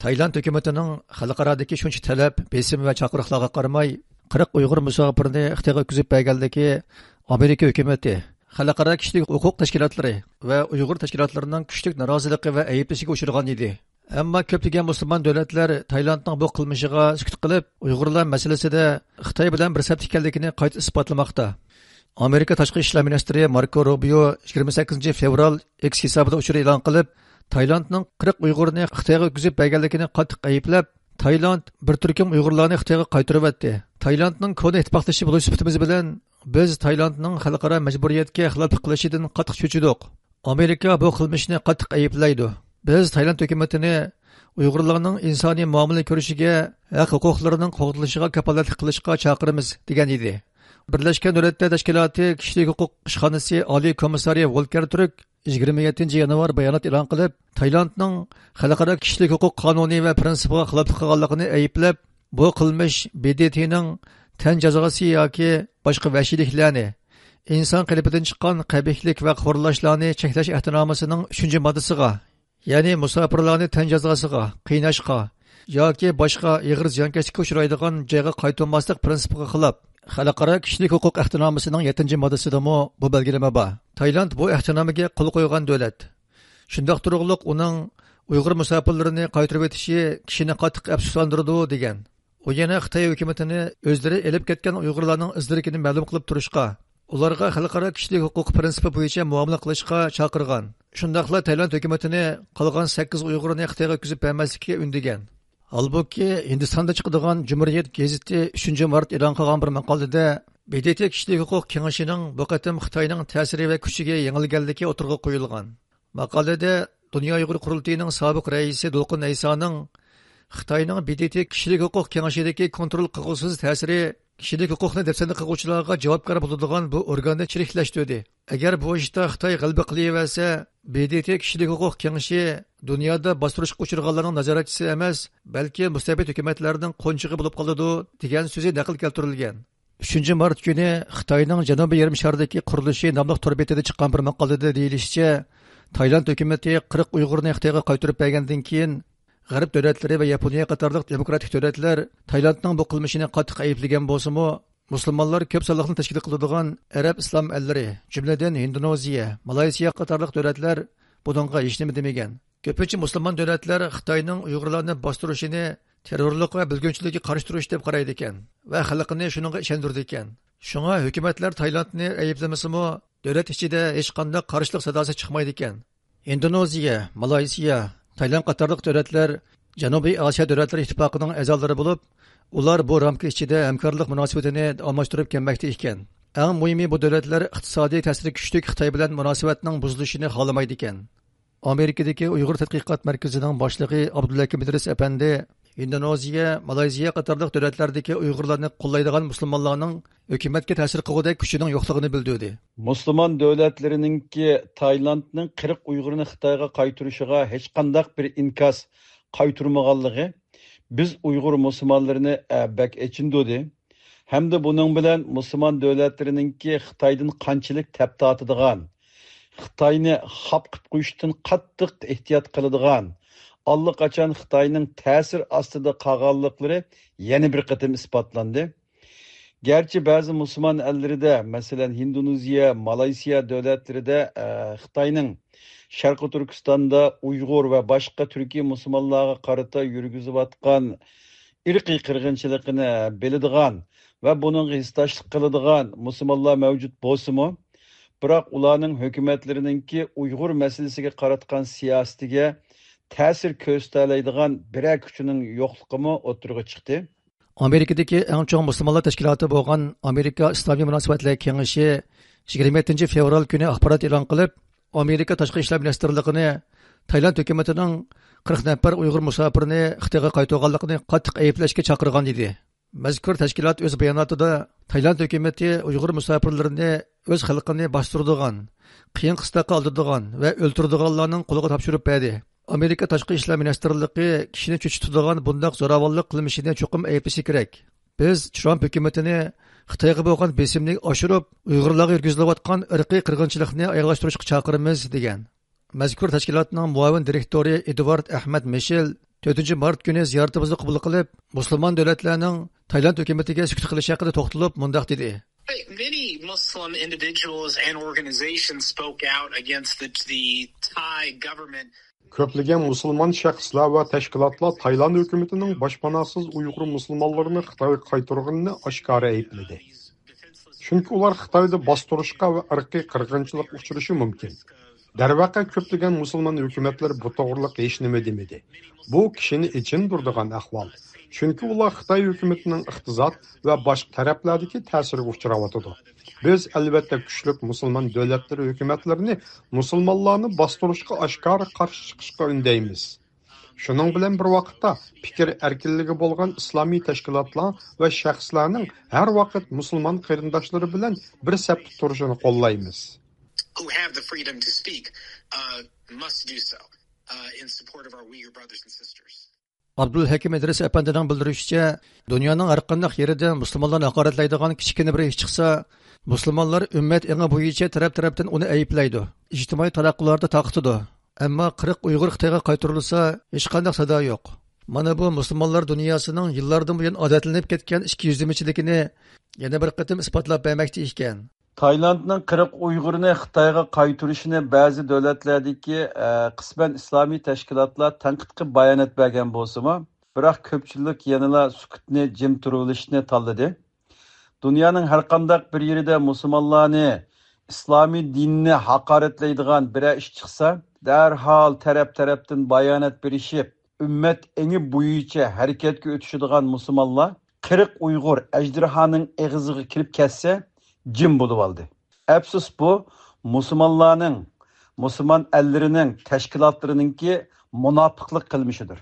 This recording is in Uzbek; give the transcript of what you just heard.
Tayland hökumətinin xalqaradakı şuncha talab, besim və çaqırıqlarga qaramay 40 Uyğur musafirni ixtiyoga o'tkazib berganligi Amerika hökuməti, xalqaro kishilik huquq tashkilotlari va Uyğur tashkilotlarining kuchli noroziligi va ayblashiga uchragan edi. Ammo ko'plagan musulmon davlatlar Taylandning bu qilmishiga sukut qilib, Uyg'urlar masalasida Xitoy bilan bir saf ekanligini qayta isbotlamoqda. Amerika tashqi ishlar ministri Marco Rubio 28 fevral X hisobida uchur e'lon qilib, Taylandning 40 Uyg'urni Xitoyga o'tkazib berganligini qattiq ayblab, Tayland bir turkum Uyg'urlarni Xitoyga qaytarib etdi. Taylandning koni ittifoqdoshi bo'lish sifatimiz bilan biz Taylandning xalqaro majburiyatga xilof qilishidan qattiq cho'chidik. Amerika bu qilmishni qattiq ayiblaydi. Biz Tayland hukumatini Uyg'urlarning insoniy muomala ko'rishiga, haq huquqlarining qo'g'dilishiga kafolatlik qilishga chaqiramiz degan edi. Birlashgan Davlatlar Tashkiloti Kishilik huquq ishxonasi Oliy komissari Volker Turk 27 yanvar bayonot e'lon qilib, Taylandning xalqaro kishilik huquq qonuni va prinsipiga xiloflik qilganligini ayblab, bu qilmish BDTning tan jazosi yoki boshqa vahshiyliklarni, inson qalbidan chiqqan qabihlik va xo'rlashlarni cheklash ehtiromisining 3-moddasiga, ya'ni musofirlarni tan jazosiga, qiynashga yoki boshqa ig'ir ziyonkashlikka uchraydigan joyga qaytarmaslik prinsipiga xilof xalqaro kishilik huquq ehtiromisining 7-moddasidami bu belgilama bor. Tayland bu ehtinomiga qo'l qo'ygan davlat. Shundoq turug'liq uning Uyg'ur musofirlarini qaytarib etishi kishini qattiq afsuslantirdi degan. U yana Xitoy hukumatini o'zlari elib ketgan Uyg'urlarning izlarini ma'lum qilib turishga, ularga xalqaro kishilik huquq prinsipi bo'yicha muomala qilishga chaqirgan. Shundaqla Tayland hukumatini qolgan 8 Uyg'urni Xitoyga o'tkazib bermaslikka undagan. Halbuki Hindistonda chiqadigan Cumhuriyet gazeti 3-mart e'lon qilgan bir maqolada BDT kishilik huquq kengashining bu qatim Xitoyning ta'siri va kuchiga yengilganligi o'tirg'a qo'yilgan. Maqolada Dunyo Uyg'ur qurultiyining sobiq raisi Dolqin Aysoning Xitoyning BDT kishilik huquq kengashidagi kontrol qilg'usiz ta'siri kishilik huquqni dafsanda qiluvchilarga javobgar bo'ladigan bu organni chiriklashtirdi. Agar bu ishda Xitoy g'alaba qilaversa, BDT kishilik huquq kengashi dunyoda bostirishga uchraganlarning nazoratchisi emas, balki mustabid hukumatlarning qo'nchig'i bo'lib qoladi degan so'zi naql keltirilgan. 3-mart kuni Xitoyning Janubiy yarim shardagi qurilishi nomli tor betida chiqqan bir maqolada deyilishicha, Tayland hukumati 40 Uyg'urni Xitoyga qaytarib bergandan keyin G'arb davlatlari va Yaponiya qatorliq demokratik davlatlar Taylandning bu qilmishini qattiq ayblagan bo'lsa-mu, musulmonlar ko'p sonliqni tashkil qiladigan Arab islom ellari, jumladan Indoneziya, Malayziya qatorliq davlatlar buningga hech nima demagan. Ko'pincha musulmon davlatlar Xitoyning Uyg'urlarni bostirishini terrorlik va bilgunchilikka qarshi turish deb qaraydi ekan va xalqini shuningga ishontirdi ekan. Shunga hukumatlar Taylandni ayblamasa-mu, davlat ichida hech qanday qarshilik sadosi chiqmaydi ekan. Indoneziya, Malayziya, Tayland qatorliq davlatlar Janubiy Osiyo davlatlari ittifoqining a'zolari bo'lib, ular bu ramka ichida hamkorlik munosabatini almashtirib kelmoqda ekan. Eng muhimi bu davlatlar iqtisodiy ta'siri kuchli Xitoy bilan munosabatning buzilishini xohlamaydi ekan. Amerikadagi Uyg'ur tadqiqot markazining boshlig'i Abdullakim Idris apandi Indoneziya, Malayziya qatorliq davlatlardagi Uyg'urlarni qo'llaydigan musulmonlarning hukumatga ta'sir qilgudek kuchining yo'qligini bildirdi. Musulmon davlatlarininki Taylandning 40 Uyg'urni Xitoyga qaytarishiga hech qanday bir inkos qaytarmaganligi biz Uyg'ur musulmonlarini bak echindodi. Hamda buning bilan musulmon davlatlarininki Xitoydan qanchalik tap tortadigan, Xitoyni xap qilib qo'yishdan qattiq ehtiyot qiladigan, allaqachon Xitoyning ta'sir ostida qolganliklari yana bir qatim isbotlandi. Gerçi ba'zi musulmon ellarida, masalan Indoneziya, Malayziya davlatlarida Xitoyning Sharqi Turkistonda Uyg'ur va boshqa turkiy musulmonlarga qarata yurgizayotgan irqiy qirg'inchilikni biladigan va buning hissdoshlik qiladigan musulmonlar mavjud bo'lsa-mu, biroq ularning hukumatlarininki Uyg'ur masalasiga qaratgan siyosatiga ta'sir ko'rsatadigan biror kuchining yo'qligimi o'tirg'a chiqdi. Amerikadagi eng chong musulmonlar tashkiloti bo'lgan Amerika Islomiy munosabatlar kengashi 27 fevral kuni axborot e'lon qilib, Amerika tashqi ishlar ministrligini Tayland hukumatining 40 nafar Uyg'ur musofirni Xitoyga qaytarganligini qattiq ayblashga chaqirgan edi. Mazkur tashkilot o'z bayonotida Tayland hukumati Uyg'ur musofirlarini o'z xalqini bostiradigan, qiyin qisloqqa oldiradigan va o'ltiradiganlarning qo'liga topshirib berdi. Amerika tashqi ishlar ministrligi kishini cho'chitadigan bunday zo'ravonlik qilmishini cho'qim ayblashi kerak. Biz Trump hukumatini Xitoyga bo'lgan besimni oshirib, Uyg'urlarga yurgizilayotgan irqiy qirg'inchilikni oyoqlashtirishga chaqiramiz degan. Mazkur tashkilotning muavin direktori Edward Ahmad Mishel 4 mart kuni ziyoratimizni qabul qilib, musulmon davlatlarning Tailand hukumatiga sukut qilish haqida to'xtalib, mundaq dedi. Many Muslim individuals and organizations spoke out against the Thai government. Köplagan musulmon shaxslar va tashkilotlar Tailand hukumatining boshpanasiz Uyg'ur musulmonlarini Xitoyga qaytarganini oshkora aybladi. Chunki ular Xitoyda bostirishga va irqiy qirg'inchilik uchrashi mumkin. Darvaqa ko'plagan musulmon hukumatlar bu to'g'riliq hech nima demadi. Bu kishini ichindirdigan ahvol. Chunki ular Xitoy hukumatining iqtisod va boshqa taraflardagi ta'siriga uchrayotdi. Biz albatta kuchli musulmon davlatlar hukumatlarini musulmonlarni bostirishga oshkora qarshi chiqishga undaymiz. Shuning bilan bir vaqtda fikr erkinligi bo'lgan islomiy tashkilotlar va shaxslarning har vaqt musulmon qarindoshlari bilan bir safda turishini qo'llaymiz. Who have the freedom to speak must do so in support of our Uyghur brothers and sisters. Abdul Hakim Idris apandining bildirishicha, dunyoning har qanday yerida musulmonlarni haqoratlaydigan kichkina bir ish chiqsa, musulmonlar ummat engi bo'yicha taraf-tarafdan uni ayiblaydi. Ijtimoiy taraqqiyotda taqtidi. Ammo 40 Uyg'ur Xitoyga qaytarilsa, hech qanday sado yo'q. Mana bu musulmonlar dunyosining yillardan buyon odatlanib ketgan ikki yuzlamachiligini yana bir qatim isbotlab bermoqchi ekan. Taylandning 40 Uyg'urni Xitoyga qaytarishini ba'zi davlatlardagi qisman islomiy tashkilotlar tanqidga bayonot bergan bo'lsa-mu, biroq ko'pchilik yanada sukutni jim turishni tanladi. Dunyoning har qanday bir yerida musulmonlarni islomiy dinni haqoratlaydigan bir ish chiqsa, darhol tarafdan bayonot berishib, ummat engi bo'yicha harakatga o'tishadigan musulmonlar 40 Uyg'ur ajdirhaning eg'iziga kirib ketsa, jim bo'lib oldi. Afsus bu musulmonlarning, musulmon ellarining tashkilotlarininki munofiqlik qilmishidir.